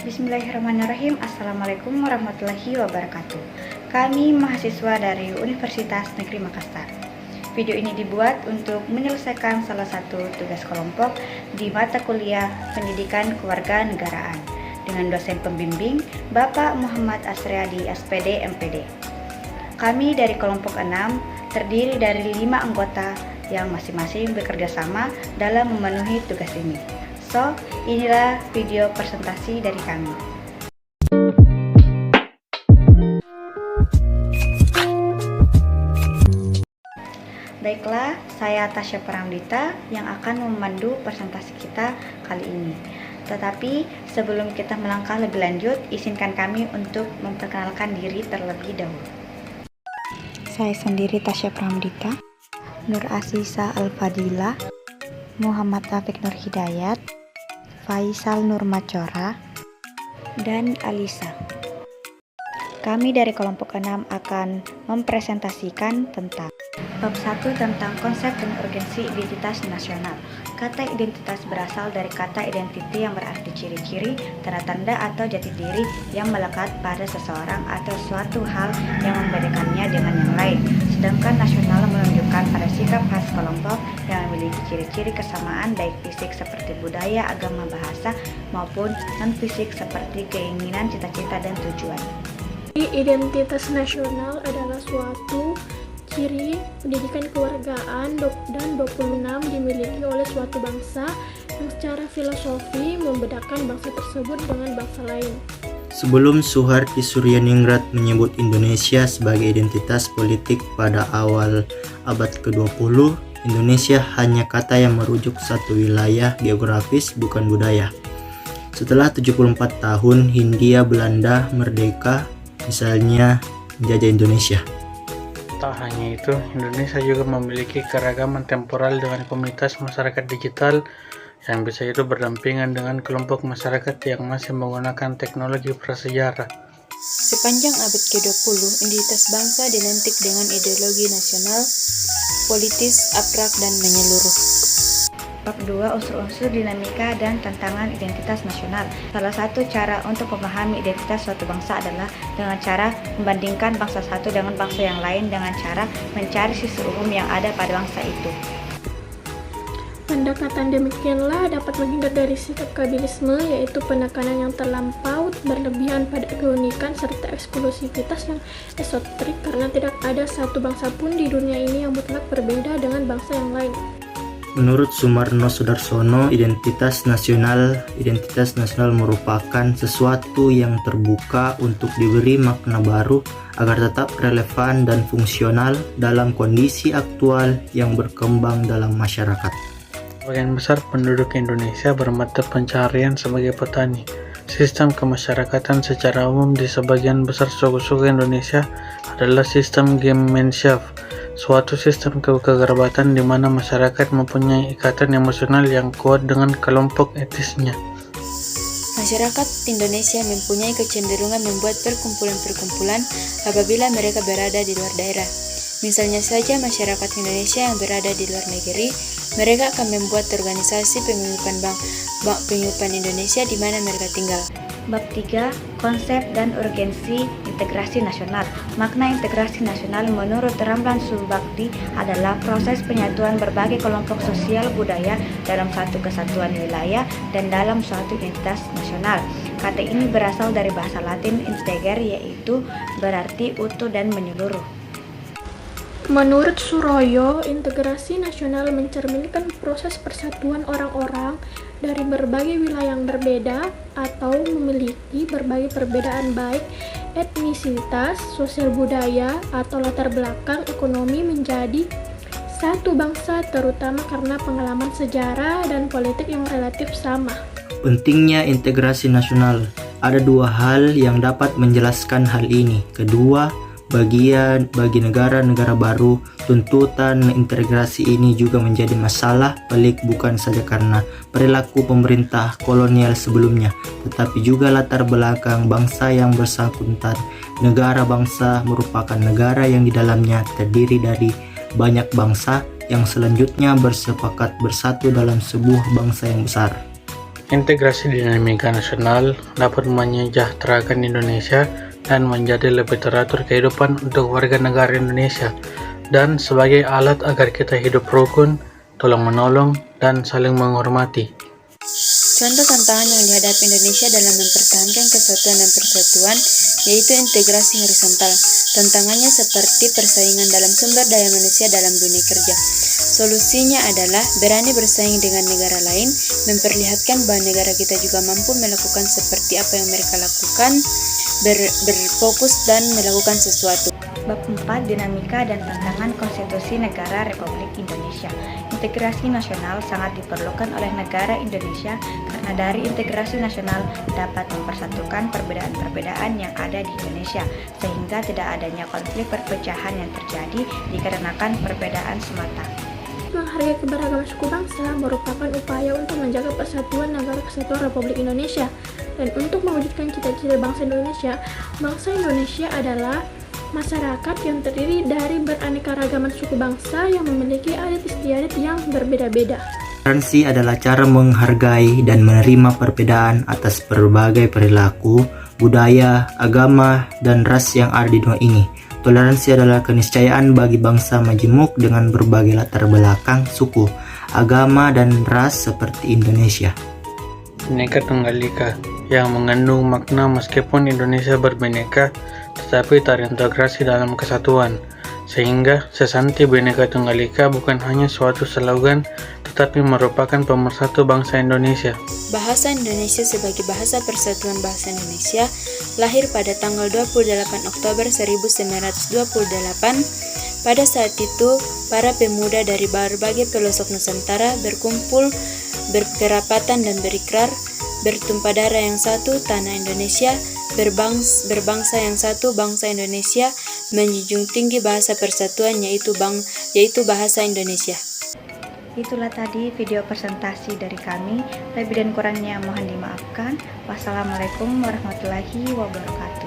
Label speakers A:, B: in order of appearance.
A: Bismillahirrahmanirrahim. Assalamualaikum warahmatullahi wabarakatuh. Kami mahasiswa dari Universitas Negeri Makassar. Video ini dibuat untuk menyelesaikan salah satu tugas kelompok di mata kuliah Pendidikan Kewarganegaraan dengan dosen pembimbing Bapak Muhammad Asriadi, SPD, MPD. Kami dari kelompok 6 terdiri dari 5 anggota yang masing-masing bekerja sama dalam memenuhi tugas ini. So, inilah video presentasi dari kami. Baiklah, saya Tasya Pramdita yang akan memandu presentasi kita kali ini. Tetapi sebelum kita melangkah lebih lanjut, izinkan kami untuk memperkenalkan diri terlebih dahulu. Saya sendiri Tasya Pramdita, Nur Asisa Al-Fadilah, Muhammad Taufik Nur Hidayat, Faisal Nur Macora, dan Alisa. Kami dari kelompok 6 akan mempresentasikan tentang bab 1 tentang konsep dan urgensi identitas nasional. Kata identitas berasal dari kata identity yang berarti ciri-ciri, tanda-tanda atau jati diri yang melekat pada seseorang atau suatu hal yang membedakannya dengan yang lain. Sedangkan nasional menunjukkan pada sikap khas kelompok yang memiliki ciri-ciri kesamaan baik fisik seperti budaya, agama, bahasa maupun non-fisik seperti keinginan, cita-cita, dan tujuan.
B: Identitas nasional adalah suatu ciri pendidikan kewargaan dan 26 dimiliki oleh suatu bangsa yang secara filosofi membedakan bangsa tersebut dengan bangsa lain.
C: Sebelum Suharti Suryaningrat menyebut Indonesia sebagai identitas politik pada awal abad ke-20, Indonesia hanya kata yang merujuk satu wilayah geografis, bukan budaya. Setelah 74 tahun Hindia Belanda merdeka, misalnya menjajah Indonesia.
D: Tak hanya itu, Indonesia juga memiliki keragaman temporal dengan komunitas masyarakat digital yang bisa hidup berdampingan dengan kelompok masyarakat yang masih menggunakan teknologi prasejarah.
E: Sepanjang abad ke-20, identitas bangsa dinantik dengan ideologi nasional, politis, abstrak, dan menyeluruh.
A: Bab 2 unsur-unsur dinamika dan tantangan identitas nasional. Salah satu cara untuk memahami identitas suatu bangsa adalah dengan cara membandingkan bangsa satu dengan bangsa yang lain dengan cara mencari sisi umum yang ada pada bangsa itu.
B: Pendekatan demikianlah dapat menghindar dari sikap kabilisme, yaitu penekanan yang terlampau berlebihan pada keunikan serta eksklusivitas yang esoterik, karena tidak ada satu bangsa pun di dunia ini yang mutlak berbeda dengan bangsa yang lain.
C: Menurut Sumarno Sudarsono, identitas nasional merupakan sesuatu yang terbuka untuk diberi makna baru agar tetap relevan dan fungsional dalam kondisi aktual yang berkembang dalam masyarakat.
D: Sebagian besar penduduk Indonesia bermata pencaharian sebagai petani. Sistem kemasyarakatan secara umum di sebagian besar suku-suku Indonesia adalah sistem Gemeinschaft, suatu sistem kekerabatan di mana masyarakat mempunyai ikatan emosional yang kuat dengan kelompok etnisnya.
E: Masyarakat Indonesia mempunyai kecenderungan membuat perkumpulan-perkumpulan apabila mereka berada di luar daerah. Misalnya saja masyarakat Indonesia yang berada di luar negeri, mereka akan membuat organisasi penghidupan Indonesia di mana mereka tinggal.
A: Bab 3, konsep dan urgensi integrasi nasional. Makna integrasi nasional menurut Ramlan Subakti adalah proses penyatuan berbagai kelompok sosial budaya dalam satu kesatuan wilayah dan dalam suatu identitas nasional. Kata ini berasal dari bahasa Latin integer, yaitu berarti utuh dan menyeluruh.
B: Menurut Suroyo, integrasi nasional mencerminkan proses persatuan orang-orang dari berbagai wilayah yang berbeda atau memiliki berbagai perbedaan baik etnisitas, sosial budaya, atau latar belakang ekonomi menjadi satu bangsa, terutama karena pengalaman sejarah dan politik yang relatif sama.
C: Pentingnya integrasi nasional. Ada dua hal yang dapat menjelaskan hal ini. Kedua, bagi negara-negara baru, tuntutan integrasi ini juga menjadi masalah pelik bukan saja karena perilaku pemerintah kolonial sebelumnya, tetapi juga latar belakang bangsa yang bersangkutan. Negara bangsa merupakan negara yang di dalamnya terdiri dari banyak bangsa yang selanjutnya bersepakat bersatu dalam sebuah bangsa yang besar.
D: Integrasi dinamika nasional dapat menyejahterakan Indonesia dan menjadi lebih teratur kehidupan untuk warga negara Indonesia, dan sebagai alat agar kita hidup rukun, tolong-menolong, dan saling menghormati.
E: Contoh tantangan yang dihadapi Indonesia dalam mempertahankan kesatuan dan persatuan yaitu integrasi horizontal. Tantangannya seperti persaingan dalam sumber daya manusia dalam dunia kerja. Solusinya adalah berani bersaing dengan negara lain, memperlihatkan bahwa negara kita juga mampu melakukan seperti apa yang mereka lakukan, berfokus dan melakukan sesuatu.
A: Bab 4, Dinamika dan Tantangan Konstitusi Negara Republik Indonesia. Integrasi nasional sangat diperlukan oleh negara Indonesia karena dari integrasi nasional dapat mempersatukan perbedaan-perbedaan yang ada di Indonesia, sehingga tidak adanya konflik perpecahan yang terjadi dikarenakan perbedaan semata.
B: Menghargai keberagaman suku bangsa merupakan upaya untuk menjaga persatuan Negara Kesatuan Republik Indonesia. Dan untuk mewujudkan cita-cita bangsa Indonesia adalah masyarakat yang terdiri dari beraneka ragaman suku bangsa yang memiliki adat istiadat yang berbeda-beda.
C: Toleransi adalah cara menghargai dan menerima perbedaan atas berbagai perilaku, budaya, agama, dan ras yang ada di dunia ini. Toleransi adalah keniscayaan bagi bangsa majemuk dengan berbagai latar belakang, suku, agama, dan ras seperti Indonesia.
D: Bhinneka Tunggal Ika yang mengandung makna meskipun Indonesia berbineka tetapi terintegrasi dalam kesatuan, sehingga Sesanti Bhinneka Tunggal Ika bukan hanya suatu slogan tetapi merupakan pemersatu bangsa Indonesia.
E: Bahasa Indonesia sebagai bahasa persatuan bahasa Indonesia lahir pada tanggal 28 Oktober 1928. Pada saat itu, para pemuda dari berbagai pelosok Nusantara berkumpul, berkerapatan dan berikrar, bertumpah darah yang satu, tanah Indonesia, berbangsa yang satu, bangsa Indonesia, menjunjung tinggi bahasa persatuan yaitu bahasa Indonesia.
A: Itulah tadi video presentasi dari kami. Lebih dan kurangnya mohon dimaafkan. Wassalamualaikum warahmatullahi wabarakatuh.